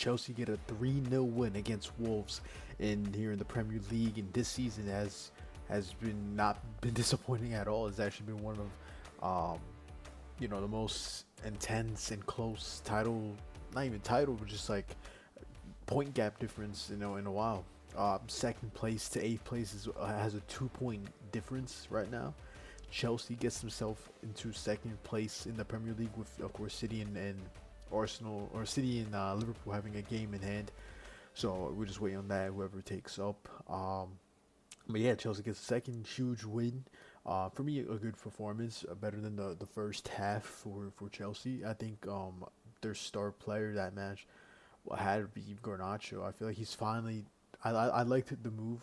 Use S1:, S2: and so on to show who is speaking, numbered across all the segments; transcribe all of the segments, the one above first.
S1: Chelsea get a 3-0 win against Wolves here in the Premier League, and this season has been not been disappointing at all. It's actually been one of the most intense and close title, not even title, but just like point gap difference, in a while. Second place to eighth place has a 2 point difference right now. Chelsea gets himself into second place in the Premier League with, of course, City and Arsenal, or City and Liverpool having a game in hand. So we're just waiting on that, whoever takes up. But yeah, Chelsea gets a second huge win. For me, a good performance, better than the first half for Chelsea. I think their star player that match had to be Garnacho. I feel like he's finally. I liked the move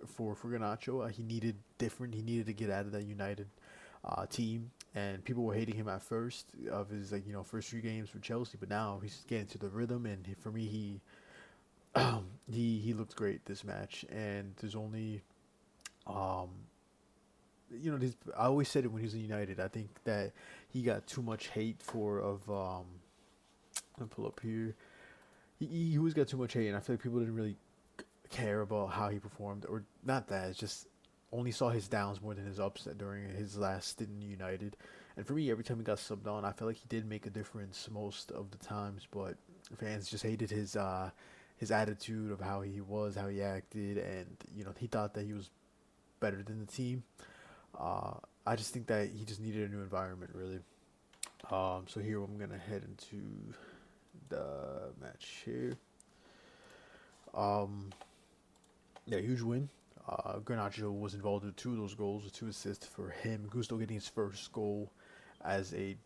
S1: for Garnacho. He needed different. He needed to get out of that United team, and people were hating him at first of his first few games for Chelsea, but now he's getting to the rhythm, and for me he looked great this match. And there's only um I always said it when he was in United. I think that he got too much hate for of I'll pull up here. He always got too much hate, and I feel like people didn't really care about how he performed, or not that. It's just only saw his downs more than his ups during his last stint in United. And for me, every time he got subbed on, I felt like he did make a difference most of the times. But fans just hated his attitude of how he was, how he acted, and he thought that he was better than the team. I just think that he just needed a new environment, really. So here I'm gonna head into the match here. Um, yeah, huge win. Garnacho was involved with two of those goals, with two assists for him. Gusto getting his first goal as a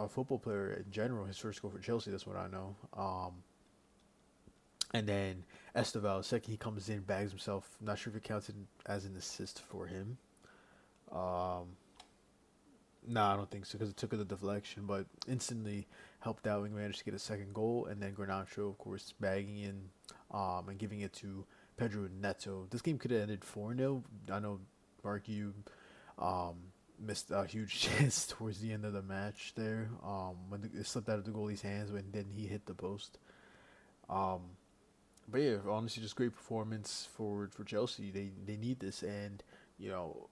S1: football player in general. His first goal for Chelsea. That's what I know. And then Esteval, second, he comes in, bags himself. I'm not sure if it counted as an assist for him. Um, no, I don't think so, because it took the deflection, but instantly helped out and managed to get a second goal. And then Garnacho, of course, bagging in and giving it to Pedro Neto. This game could have ended 4-0. I know, Mark, you um, missed a huge chance towards the end of the match there, when it slipped out of the goalie's hands when then he hit the post. Um, but yeah, honestly, just great performance for Chelsea. They need this, and you know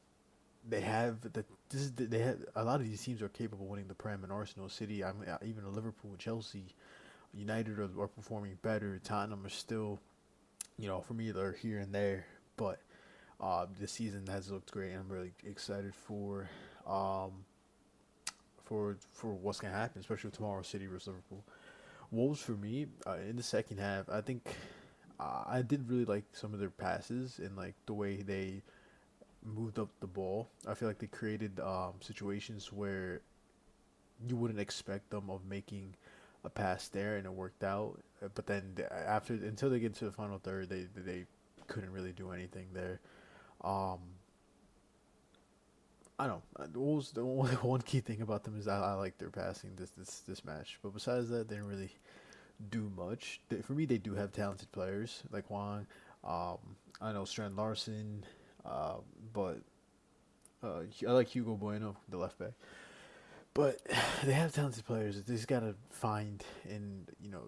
S1: they have they have a lot of these teams are capable of winning the Prem, and Arsenal, City, I mean, even Liverpool, Chelsea, United are performing better. Tottenham are still, for me, they're here and there, but this season has looked great, and I'm really excited um for what's gonna happen, especially with tomorrow, City versus Liverpool. Wolves for me, in the second half, I think I did really like some of their passes and like the way they moved up the ball. I feel like they created situations where you wouldn't expect them of making a pass there, and it worked out. But then after, until they get to the final third, they couldn't really do anything there. Um, I don't know. The Wolves, the one key thing about them is I like their passing this match. But besides that, they didn't really do much. For me, they do have talented players like Juan. Um, I know Strand Larson, uh, but I like Hugo Bueno, the left back. But they have talented players. They just gotta find in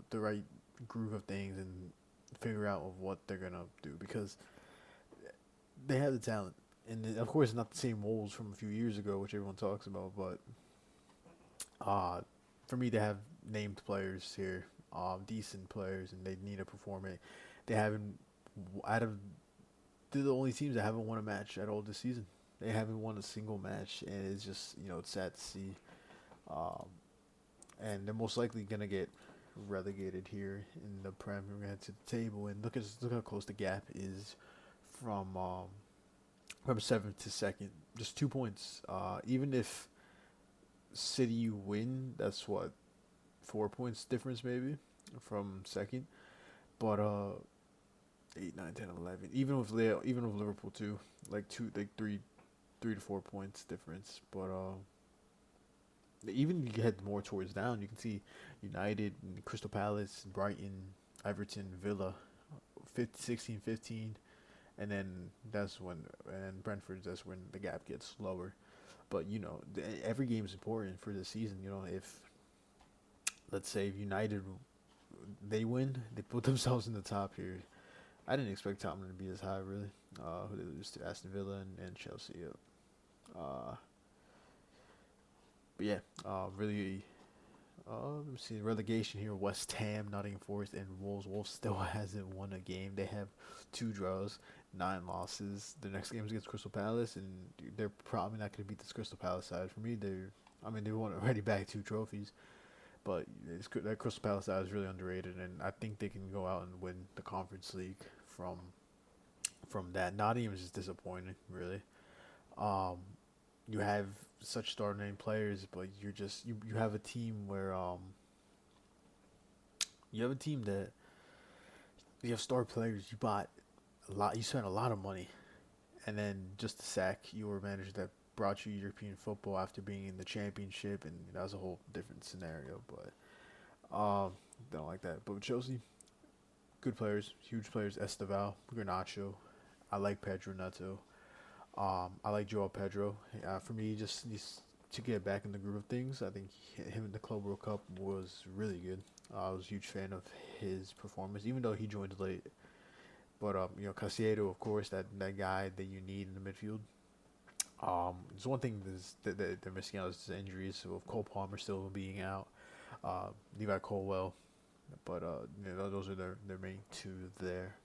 S1: the right groove of things and figure out of what they're gonna do, because they have the talent. And of course, not the same Wolves from a few years ago, which everyone talks about. But uh, for me, they have named players here, decent players, and they need to perform it. They haven't out of they're the only teams that haven't won a match at all this season. They haven't won a single match, and it's just it's sad to see. Um, and they're most likely gonna get relegated here in the Prem. We're gonna head to the table and look how close the gap is from seventh to second. Just 2 points. Even if City win, that's what 4 points difference maybe from second. But 8, 9, 10, 11. Even with Liverpool too, like 3 to 4 points difference. But even you head more towards down, you can see United, and Crystal Palace, Brighton, Everton, Villa, 15, 16, 15, and then and Brentford, that's when the gap gets lower. But every game is important for the season. If let's say if United they win, they put themselves in the top here. I didn't expect Tottenham to be as high, really. Who they lose to Aston Villa and Chelsea. Yep. Uh, but yeah, really. Let me see relegation here. West Ham, Nottingham Forest, and Wolves. Wolves still hasn't won a game. They have 2 draws, 9 losses. Their next game is against Crystal Palace, and they're probably not going to beat this Crystal Palace side. For me, I mean, they won already back 2 trophies, but that Crystal Palace side is really underrated, and I think they can go out and win the Conference League from that. Nottingham is just disappointing, really. Um, you have such star name players, but you have a team where you have a team that you have star players. You bought a lot. You spent a lot of money, and then just to sack your manager that brought you European football after being in the championship, and that was a whole different scenario. But don't like that. But with Chelsea, good players, huge players. Esteval, Garnacho. I like Pedro Neto. I like Joao Pedro. For me, just needs to get back in the groove of things. I think him in the Club World Cup was really good. I was a huge fan of his performance, even though he joined late. But Caicedo, of course, that guy that you need in the midfield. There's one thing that they're missing out is injuries. So with Cole Palmer still being out, Levi Colwell, but those are their main two there.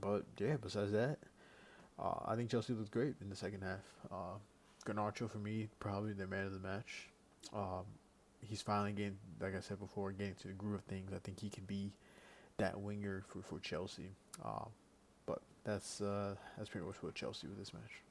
S1: But yeah, besides that. I think Chelsea looked great in the second half. Garnacho, for me, probably their man of the match. He's finally getting, like I said before, getting to the groove of things. I think he can be that winger for Chelsea. But that's pretty much what Chelsea with this match.